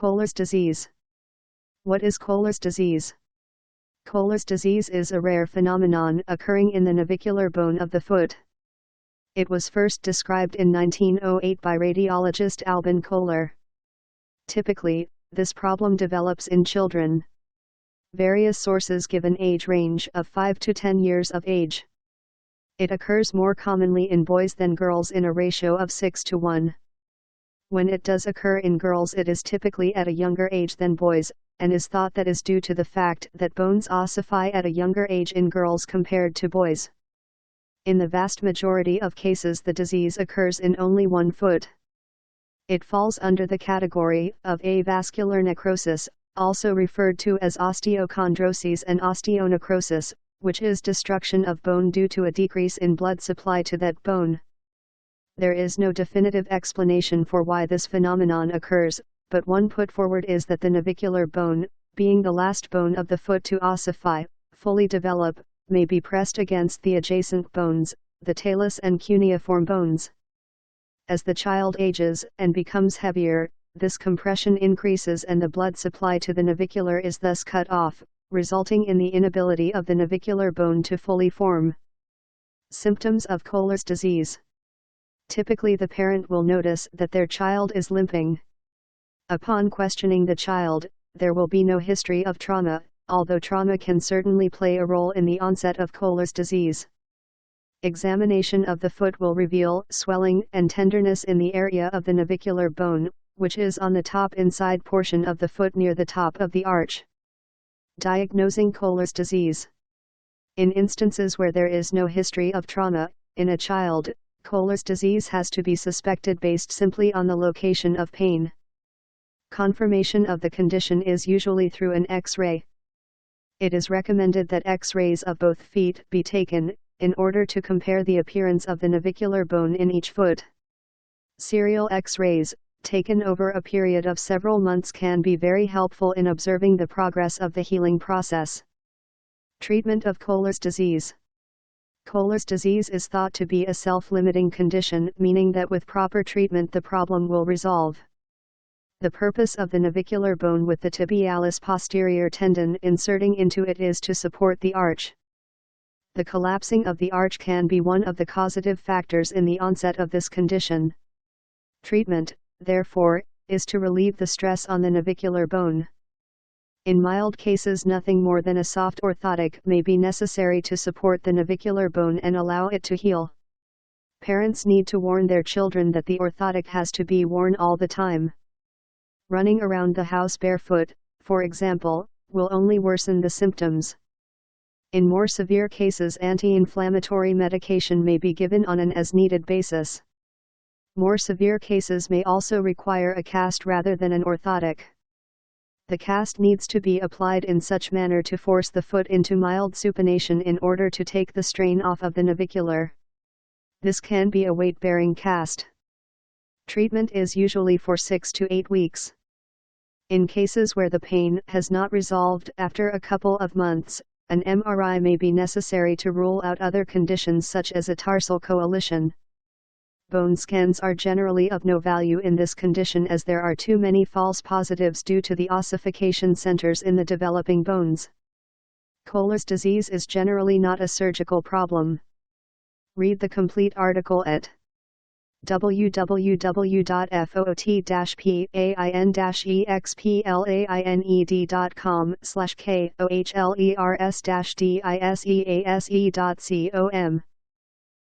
Kohller's disease. What is Kohller's disease? Kohller's disease is a rare phenomenon occurring in the navicular bone of the foot. It was first described in 1908 by radiologist Albin Kohler. Typically, this problem develops in children. Various sources give an age range of 5 to 10 years of age. It occurs more commonly in boys than girls in a ratio of 6 to 1. When it does occur in girls, it is typically at a younger age than boys, and is thought that is due to the fact that bones ossify at a younger age in girls compared to boys. In the vast majority of cases, the disease occurs in only one foot. It falls under the category of avascular necrosis, also referred to as osteochondrosis and osteonecrosis, which is destruction of bone due to a decrease in blood supply to that bone. There is no definitive explanation for why this phenomenon occurs, but one put forward is that the navicular bone, being the last bone of the foot to ossify, fully develop, may be pressed against the adjacent bones, the talus and cuneiform bones. As the child ages and becomes heavier, this compression increases and the blood supply to the navicular is thus cut off, resulting in the inability of the navicular bone to fully form. Symptoms of Kohller's disease. Typically, the parent will notice that their child is limping. Upon questioning the child, there will be no history of trauma, although trauma can certainly play a role in the onset of Kohller's disease. Examination of the foot will reveal swelling and tenderness in the area of the navicular bone, which is on the top inside portion of the foot near the top of the arch. Diagnosing Kohller's disease. In instances where there is no history of trauma in a child, Kohller's disease has to be suspected based simply on the location of pain. Confirmation of the condition is usually through an X-ray. It is recommended that X-rays of both feet be taken, in order to compare the appearance of the navicular bone in each foot. Serial X-rays, taken over a period of several months, can be very helpful in observing the progress of the healing process. Treatment of Kohller's disease. Kohller's disease is thought to be a self-limiting condition, meaning that with proper treatment the problem will resolve. The purpose of the navicular bone with the tibialis posterior tendon inserting into it is to support the arch. The collapsing of the arch can be one of the causative factors in the onset of this condition. Treatment, therefore, is to relieve the stress on the navicular bone. In mild cases, nothing more than a soft orthotic may be necessary to support the navicular bone and allow it to heal. Parents need to warn their children that the orthotic has to be worn all the time. Running around the house barefoot, for example, will only worsen the symptoms. In more severe cases, anti-inflammatory medication may be given on an as-needed basis. More severe cases may also require a cast rather than an orthotic. The cast needs to be applied in such manner to force the foot into mild supination in order to take the strain off of the navicular. This can be a weight-bearing cast. Treatment is usually for 6 to 8 weeks. In cases where the pain has not resolved after a couple of months, an MRI may be necessary to rule out other conditions such as a tarsal coalition. Bone scans are generally of no value in this condition as there are too many false positives due to the ossification centers in the developing bones. Kohller's disease is generally not a surgical problem. Read the complete article at www.foot-pain-explained.com/KOHLER'S-DISEASE.com